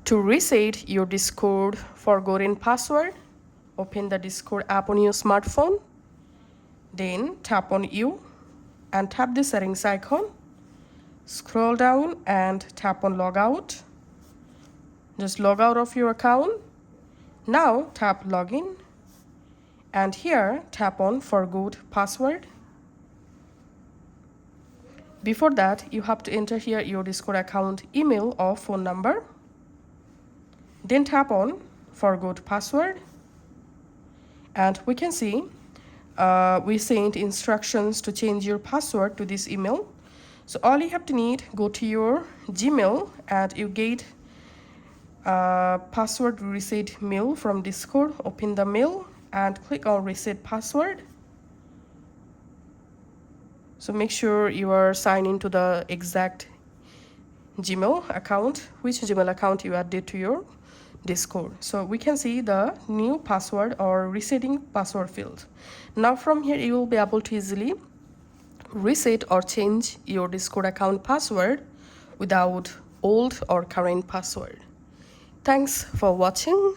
To reset your Discord forgotten password, open the Discord app on your smartphone. Then tap on You and tap the settings icon. Scroll down and tap on Logout. Just log out of your account. Now tap Login. And here tap on Forgot Password. Before that, you have to enter here your Discord account email or phone number. Then tap on Forgot Password. And we can see we sent instructions to change your password to this email. So all you have to need, go to your Gmail and you get password reset mail from Discord. Open the mail and click on reset password. So make sure you are signed into the exact Gmail account, which Gmail account you added to your Discord. So we can see the new password or resetting password field. Now from here you will be able to easily reset or change your Discord account password without old or current password. Thanks for watching.